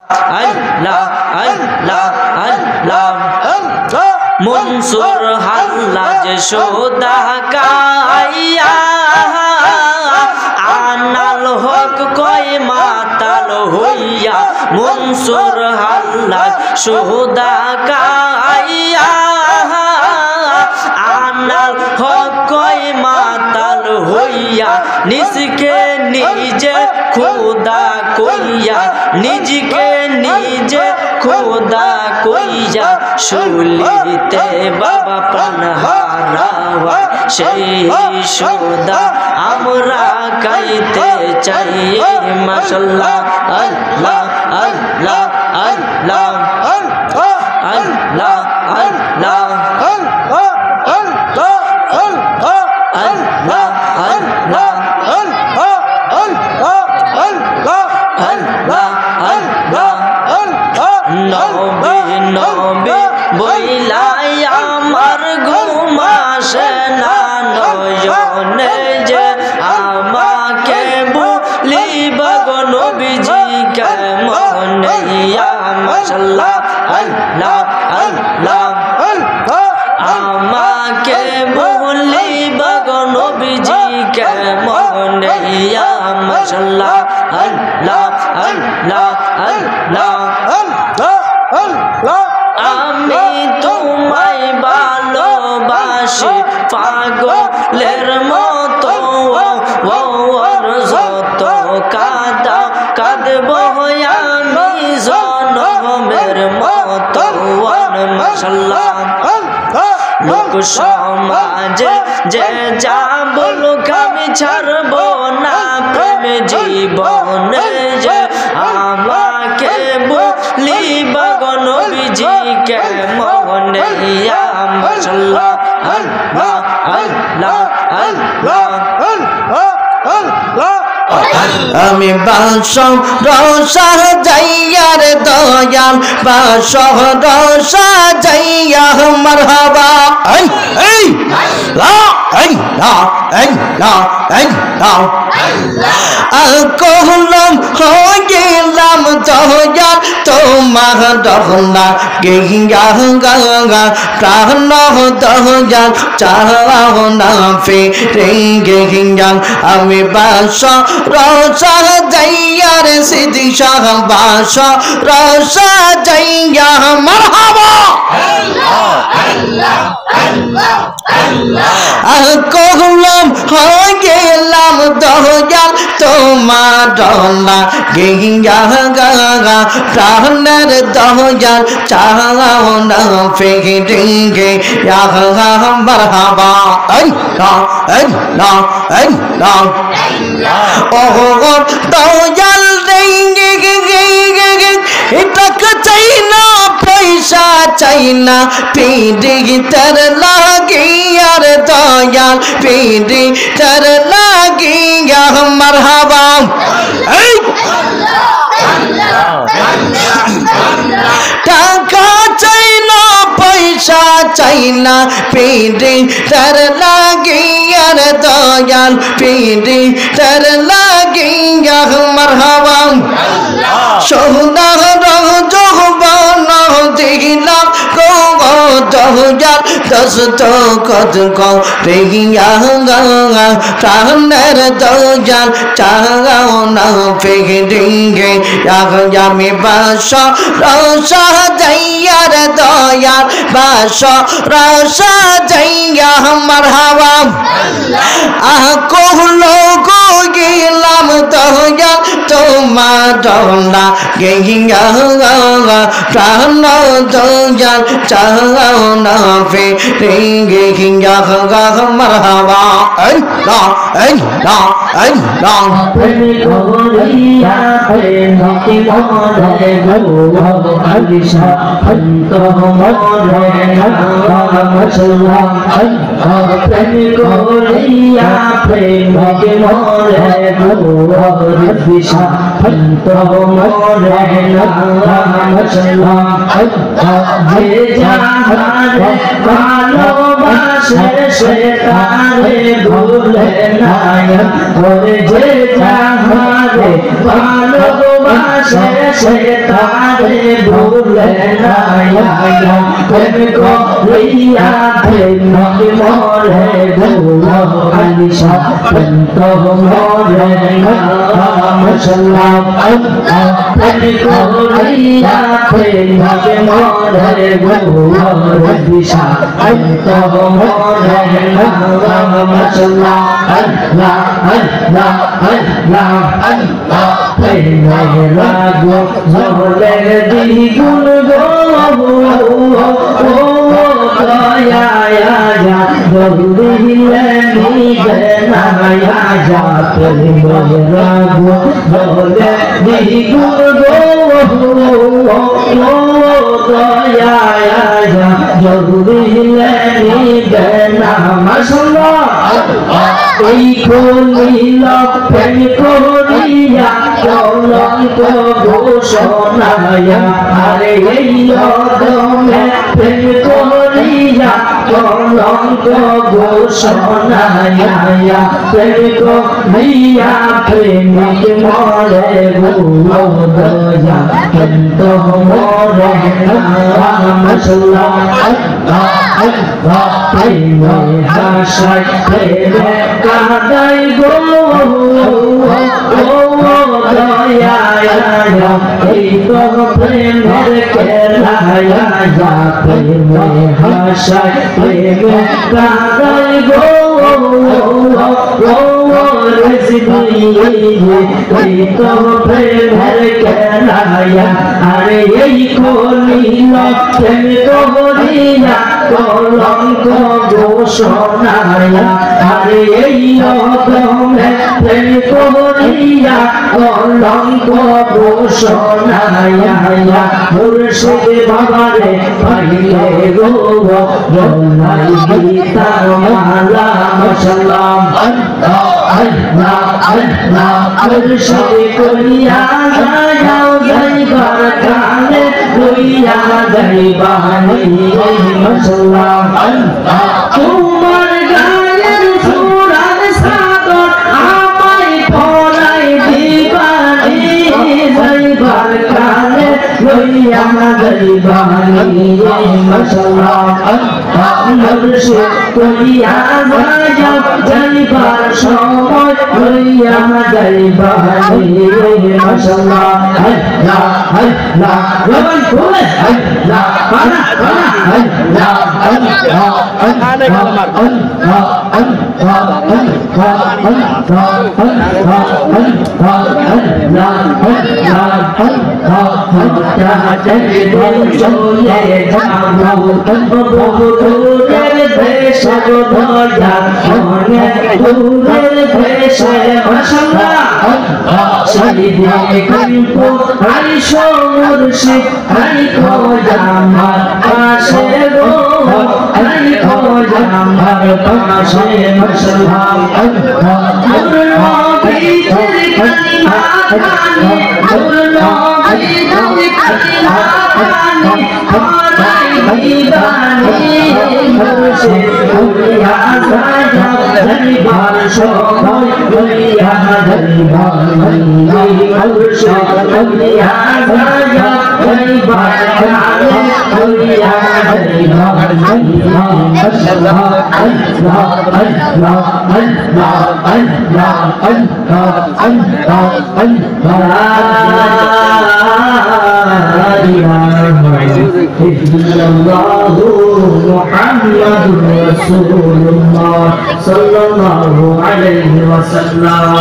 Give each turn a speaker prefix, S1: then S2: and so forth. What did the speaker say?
S1: আল্লাহ আল্লাহ আল্লাহ Mansur Hallaj সোদা Kayah আনাল হক কয় মাতাল হইয়া মনসুর হাল্লাজ সোদা কাইয়া আনাল হক কয় মাতাল হইয়া নিজকে নিজে খোদা কইয়া নিজকে নিজে খোদা কইয়া শুলিতে বাবা প্রাণ হারাওয়া সেই সোদা আমরা গাইতে চাই মাশাআল্লাহ আল্লাহ আল্লাহ আল্লাহ আল্লাহ আল্লাহ নবী নবী বইলাই আমার ঘুম আসে না নয়নে যে আমাকে বলিব গো নবীজি কেমনে ইয়া মাশাআল্লাহ আল্লাহ আল্লাহ আমাকে বলিব গো নবীজি কেমনে ইয়া মাশাআল্লাহ আল্লাহ আল্লাহ আল্লাহ আমি তোমায় ভালোবাসি পাগলের মতো যত কাঁদা কাঁদব আমি জনমের মতো মাশাআল্লাহ লোক সমাজে যে যা বলুক আমি ছাড়ব না প্রেম জীবনে যে আমাকে বলিব গো নবীজি কেমনে ইয়া মাশাআল্লাহ আল্লাহ আল্লাহ আল্লাহ আমি বাসর রসা যাইয়ার দয়াল বাসর রসা যাইয়া মারহাবা এই লা লা লা লা কহলাম হইলাম দয়াল তোমার দহনা গিয়া গঙ্গা প্রাণ দয়াল চাও না ফিরে গিয়া আমি বাসর রসা যাইয়ার সিদ্ধি শাহ বাসা রসা যাইয়া মারহাবা কহলাম হইলাম দয়াল তোমার ডলা গিয়া গঙ্গা প্রাণের দয়াল চাও না ফিরে গিয়া মারহাবা দয়াল টাকা চাই না পয়সা চাই না পিড়ি তার লাগিয়ার দয়াল পিড়ি তার লাগিয়া মারহাবা টাকা চাই না পয়সা চাই না পিড়ি তার লাগিয়ার দয়াল পিড়ি তার লাগিয়া মারহাবা সোনা রহমান দিলাম গো দয়াল দস্ত কত রিয়া প্রাণের দয়াল চাও না ফিরে আমি বাসা রসা যাইয়ার দয়াল বাসা রসা যাইয়া মারহাবা কহলো গো গেলাম দয়াল তোমার ডলা গিয়া প্রাণ দয়াল চাও না ফিরে গিয়া মারহাবা
S2: ভালোবাসে
S1: ভালোবাসে সে তারে ভুলে না প্রেম করিয়া প্রেম মরে গো আলিশা প্রেম তো মরে না মাশাআল্লাহ প্রেম করিয়া প্রেম মরে গো আলিশা প্রেম তো মরে না মাশাআল্লাহ আল্লাহ আল্লাহ আল্লাহ আল্লাহ প্রেমের লাগো ঝলে দ্বিগুণ গো দয়া যা জলদিলে নিবে না যা প্রেমের লাগো ঝলে দ্বিগুণ গো দয়া যা জলদিলে নিবে না মাশাআল্লাহ এই কলিল প্রেম করিয়া কলঙ্ক ঘোষণায়া আরে এই অদমে প্রেম করিয়া কলঙ্ক ঘোষণায়া প্রেম করিয়া প্রেমিক মরে গো দয়া কিন্তু মরে মাশাআল্লাহ প্রেমে হাসায় প্রেমে কাঁদাই গো দয়া এই তো প্রেমের খেলায়া যা প্রেমে হাসায় প্রেমে কাঁদাই গো এই তো প্রেমের খেলায়া আরে এই কলিল প্রেম করিয়া কলঙ্ক ঘোষণায়া আরে এই অদমে প্রেম করিয়া কলঙ্ক ঘোষণায়া মুর্শিদ বাবারে পাইলে গো বলাই গীতা মালা মাশাআল্লাহ আল্লাহ আল্লাহ আল্লাহ মুর্শিদ করিয়া যাও যাইবার কালে লইয়া যাইবানি মাশাআল্লাহ আল্লাহ তোমার গায়ের সুরার সাগর আমায় পড়াই দিবানি যাইবার কালে লইয়া যাইবানি মাশাআল্লাহ আল্লাহ মুর্শিদ করিয়া যাও যাইবার সময় লইয়া যাইবানি মাশাআল্লাহ আল্লাহ আল্লাহ রবন খুলে আল্লাহ পানা পানা আল্লাহ আল্লাহ আল্লাহ আল্লাহ Muhammadur Rasulullah sallallahu alaihi wasallam.